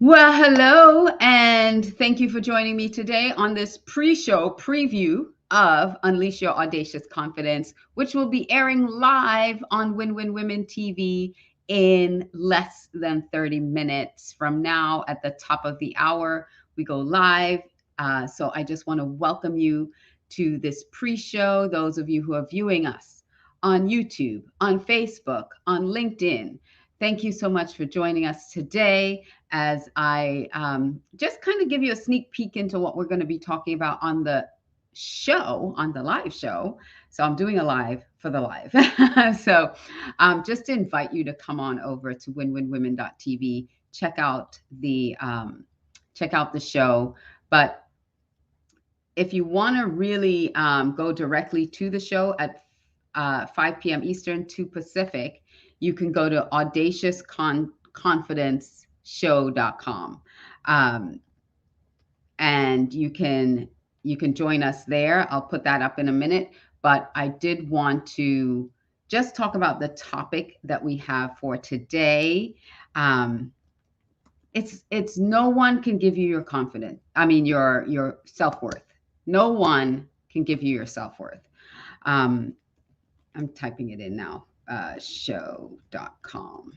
Well, hello, and thank you for joining me today on this pre-show preview of Unleash Your Audacious Confidence, which will be airing live on Win Win Women TV in less than 30 minutes from now. At the top of the hour, we go live. So I just want to welcome you to this pre-show, those of you who are viewing us on YouTube, on Facebook, on LinkedIn. Thank you so much for joining us today as I just kind of give you a sneak peek into what we're going to be talking about on the show, on the live show. So I'm doing a live for the live. So just to invite you to come on over to winwinwomen.tv, check out the show. But if you want to really go directly to the show at 5 p.m. Eastern, 2 Pacific, you can go to audaciousconfidenceshow.com. And you can join us there. I'll put that up in a minute, but I did want to just talk about the topic that we have for today. It's no one can give you your confidence. I mean, your self-worth. No one can give you your self-worth. I'm typing it in now, show.com,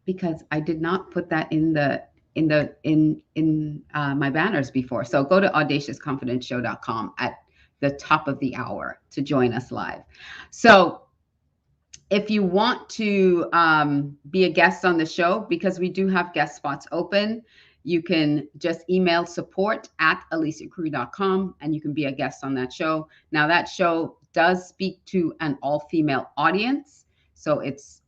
because I did not put that in my banners before. So go to audaciousconfidenceshow.com at the top of the hour to join us live. So if you want to be a guest on the show, because we do have guest spots open, you can just email support@aliciacrew.com and you can be a guest on that show. Now that show does speak to an all-female audience. So it's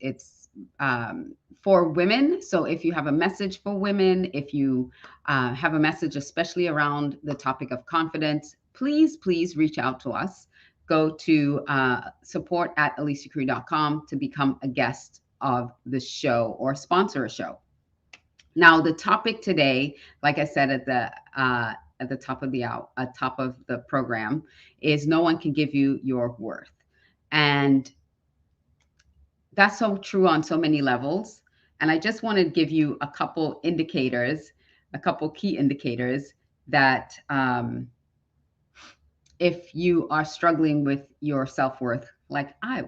for women. So if you have a message for women, if you have a message, especially around the topic of confidence, please reach out to us. Go to support@aliciacrew.com to become a guest of the show or sponsor a show. Now, the topic today, like I said at the top of the program, is no one can give you your worth, and that's so true on so many levels. And I just want to give you a couple indicators, a couple key indicators that if you are struggling with your self-worth, like I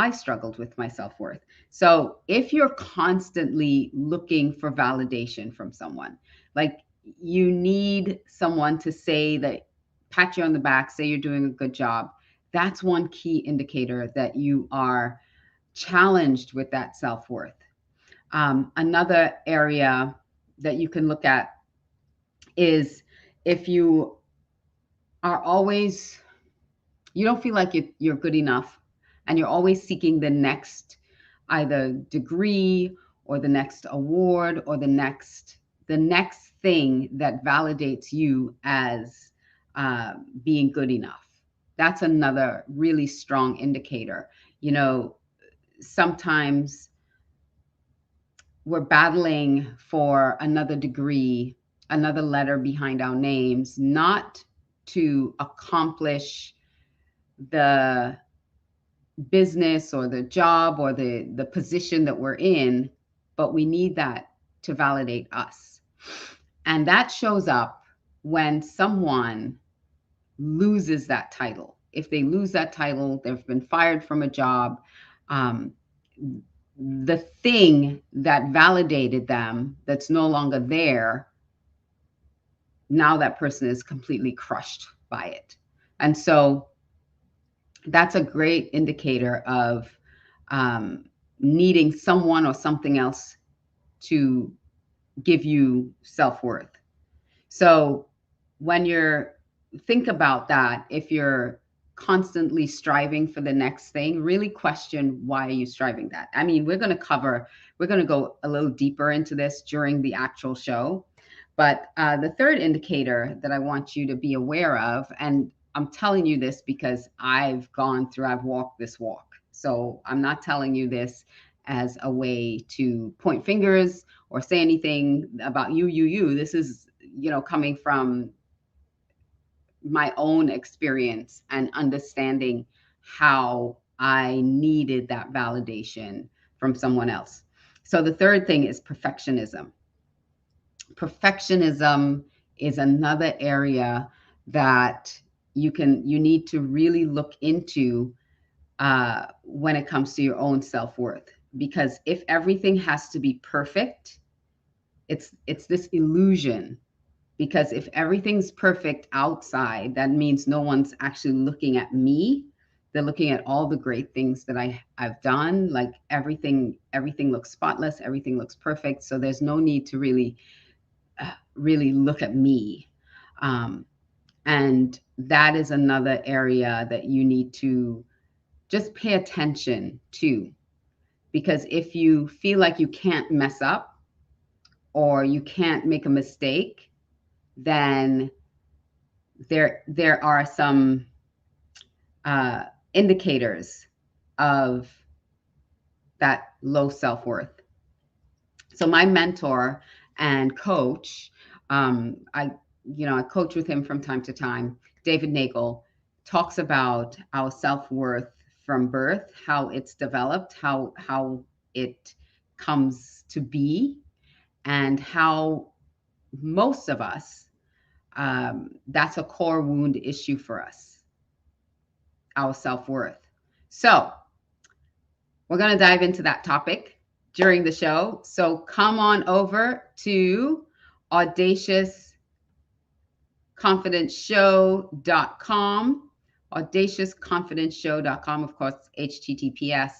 struggled with my self-worth. So if you're constantly looking for validation from someone, like you need someone to say that, pat you on the back, say you're doing a good job, that's one key indicator that you are challenged with that self-worth. Another area that you can look at is if you are always, you don't feel like you're good enough, and you're always seeking the next either degree or the next award or the next thing that validates you as being good enough. That's another really strong indicator. You know, sometimes we're battling for another degree, another letter behind our names, not to accomplish the business or the job or the position that we're in, but we need that to validate us. And that shows up when someone loses that title. If they lose that title, they've been fired from a job, the thing that validated them that's no longer there, now that person is completely crushed by it. And so that's a great indicator of needing someone or something else to give you self-worth. So when you're, think about that, if you're constantly striving for the next thing, really question, why are you striving that? I mean, we're going to go a little deeper into this during the actual show. But the third indicator that I want you to be aware of, and I'm telling you this because I've walked this walk. So I'm not telling you this as a way to point fingers or say anything about you. This is, coming from my own experience and understanding how I needed that validation from someone else. So the third thing is perfectionism. Perfectionism is another area that you need to really look into when it comes to your own self-worth, because if everything has to be perfect, it's this illusion. Because if everything's perfect outside, that means no one's actually looking at me. They're looking at all the great things that I've done. Like everything looks spotless, everything looks perfect, so there's no need to really look at me. um, and that is another area that you need to just pay attention to, because if you feel like you can't mess up or you can't make a mistake, then there are some uh, indicators of that low self-worth. So my mentor and coach, I coach with him from time to time, David Nagel, talks about our self-worth from birth, how it's developed, how it comes to be, and how most of us, that's a core wound issue for us, our self-worth. So we're going to dive into that topic during the show. So come on over to audaciousconfidenceshow.com, audaciousconfidenceshow.com, of course, HTTPS,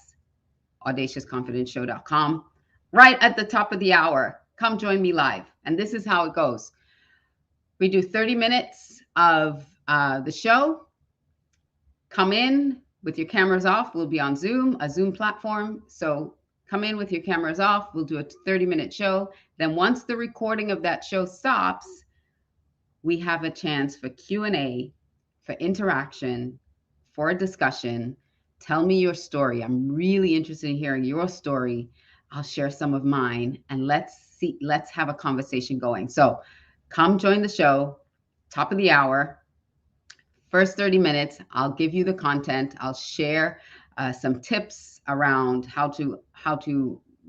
audaciousconfidenceshow.com. Right at the top of the hour, come join me live. And this is how it goes. We do 30 minutes of the show. Come in with your cameras off. We'll be on Zoom, a Zoom platform. So come in with your cameras off. We'll do a 30-minute show. Then once the recording of that show stops, we have a chance for Q&A, for interaction, for a discussion. Tell me your story. I'm really interested in hearing your story. I'll share some of mine, and let's have a conversation going. So come join the show, top of the hour. First 30 minutes, I'll give you the content. I'll share some tips around how to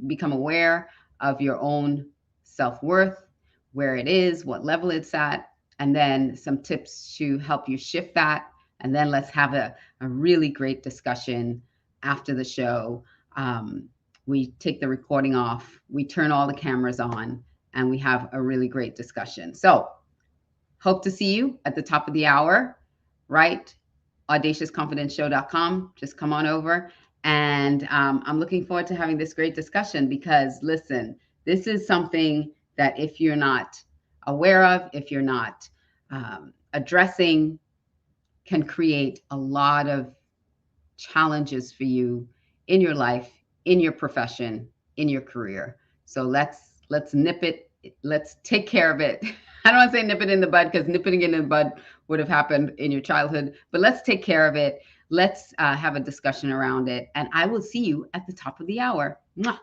become aware of your own self-worth, where it is, what level it's at, and then some tips to help you shift that. And then let's have a really great discussion after the show. We take the recording off, we turn all the cameras on, and we have a really great discussion. So hope to see you at the top of the hour. Right? audaciousconfidenceshow.com. Just come on over. And I'm looking forward to having this great discussion, because listen, this is something that if you're not aware of, if you're not addressing, can create a lot of challenges for you in your life, in your profession, in your career. So let's nip it. Let's take care of it. I don't want to say nip it in the bud, because nipping it in the bud would have happened in your childhood, but let's take care of it. Let's have a discussion around it. And I will see you at the top of the hour. Mwah.